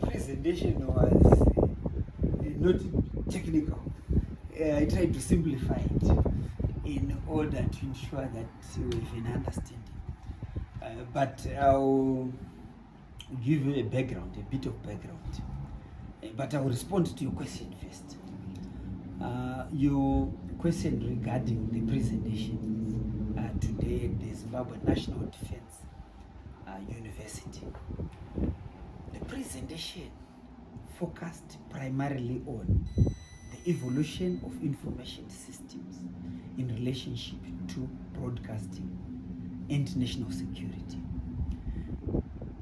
presentation was not technical. I tried to simplify it in order to ensure that we have an understanding. But I'll give you a background, a bit of background. But I will respond to your question first. Your question regarding the presentation today at the Zimbabwe National Defence University. The presentation focused primarily on the evolution of information systems in relationship to broadcasting and national security.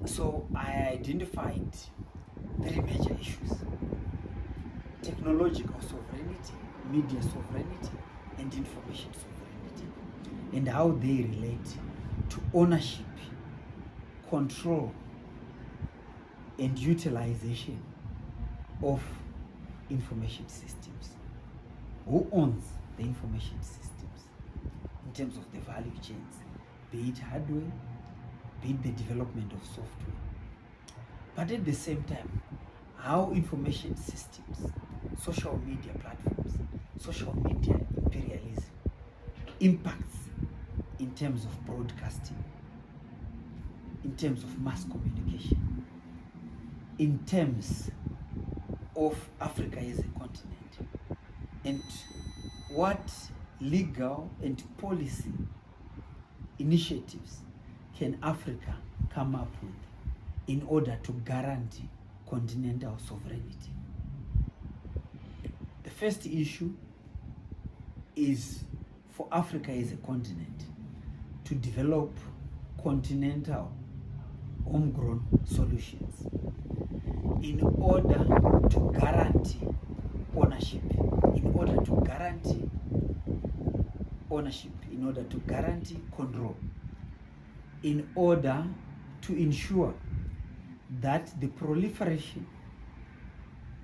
So I identified three major issues: technological sovereignty, media sovereignty, and information sovereignty, and how they relate to ownership, control, and utilization of information systems. Who owns the information systems in terms of the value chains, be it hardware, be it the development of software. But at the same time, how information systems, social media platforms, social media imperialism impacts in terms of broadcasting, in terms of mass communication, in terms of Africa as a continent, and what legal and policy initiatives can Africa come up with in order to guarantee continental sovereignty. The first issue is for Africa as a continent to develop continental homegrown solutions in order to guarantee ownership, in order to guarantee ownership, in order to guarantee control, in order to ensure that the proliferation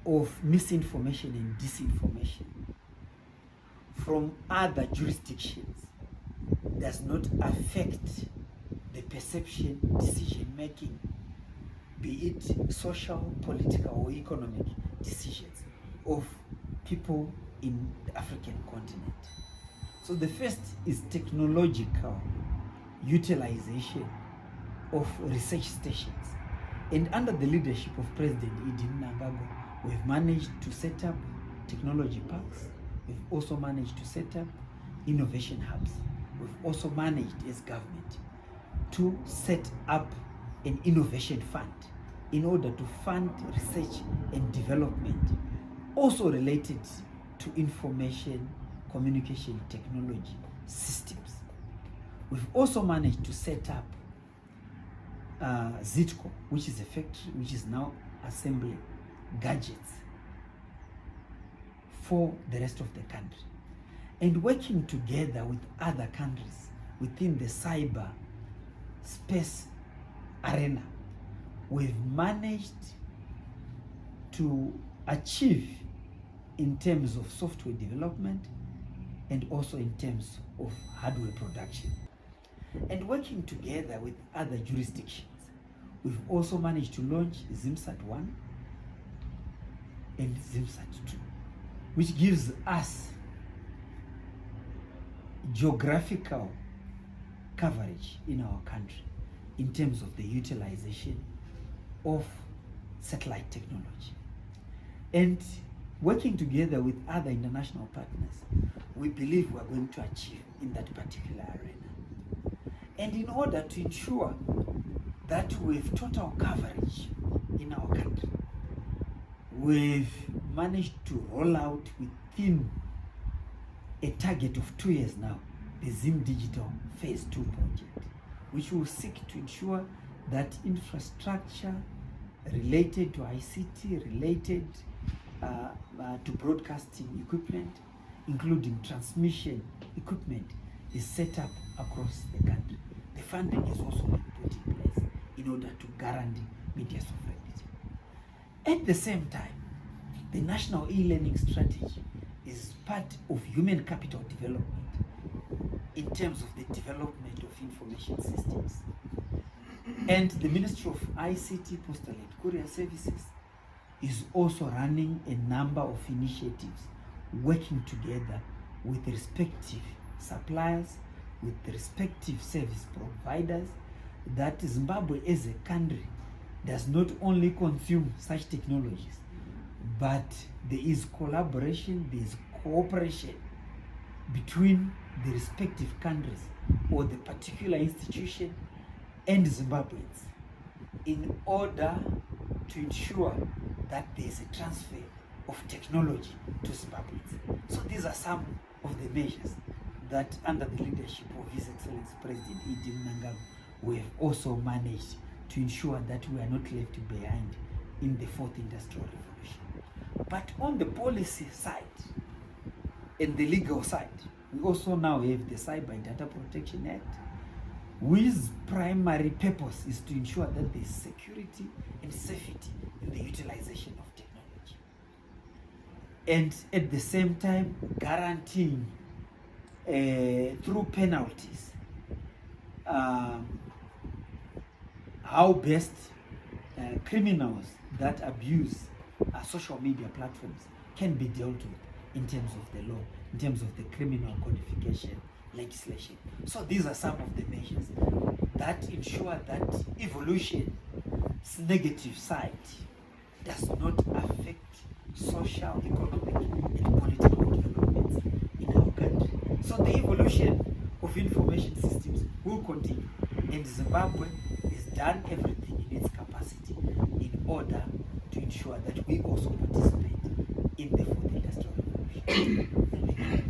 of misinformation and disinformation from other jurisdictions does not affect the perception, decision making, be it social, political, or economic decisions of people in the African continent. So the first is technological utilization of research stations. And under the leadership of President Idin Nangago, we've managed to set up technology parks. We've also managed to set up innovation hubs. We've also managed as government to set up an innovation fund in order to fund research and development, also related to information communication technology systems. We've also managed to set up ZITCO, which is a factory which is now assembling gadgets for the rest of the country, and working together with other countries within the cyber space arena. We've managed to achieve in terms of software development and also in terms of hardware production. And working together with other jurisdictions, we've also managed to launch ZimSat-1 and ZimSat-2, which gives us geographical coverage in our country in terms of the utilization of satellite technology. And working together with other international partners, we believe we're going to achieve in that particular arena. And in order to ensure that we've total coverage in our country, we've managed to roll out within a target of 2 years now the Zim Digital Phase 2 project, which will seek to ensure that infrastructure related to ICT, related to broadcasting equipment, including transmission equipment, is set up across the country. The funding is also being put in place in order to guarantee media sovereignty. At the same time, the National E-Learning Strategy is part of human capital development in terms of the development of information systems. And the Ministry of ICT, Postal and Courier Services is also running a number of initiatives working together with respective suppliers, with the respective service providers, that Zimbabwe as a country does not only consume such technologies, but there is collaboration, there is cooperation between the respective countries or the particular institution and Zimbabweans in order to ensure that there is a transfer of technology to Zimbabweans. So these are some of the measures that under the leadership of His Excellency President E.D. Mnangagwa, we have also managed to ensure that we are not left behind in the fourth industrial revolution. But on the policy side and the legal side, we also now have the Cyber and Data Protection Act, whose primary purpose is to ensure that there is security and safety in the utilization of technology. And at the same time, guaranteeing through penalties how best criminals that abuse social media platforms can be dealt with in terms of the law, in terms of the criminal codification legislation. So these are some of the measures that ensure that evolution's negative side does not affect social, economic, and political developments in our country. So the evolution of information systems will continue, and Zimbabwe has done everything in its capacity in order to ensure that we also participate in the fourth industrial revolution.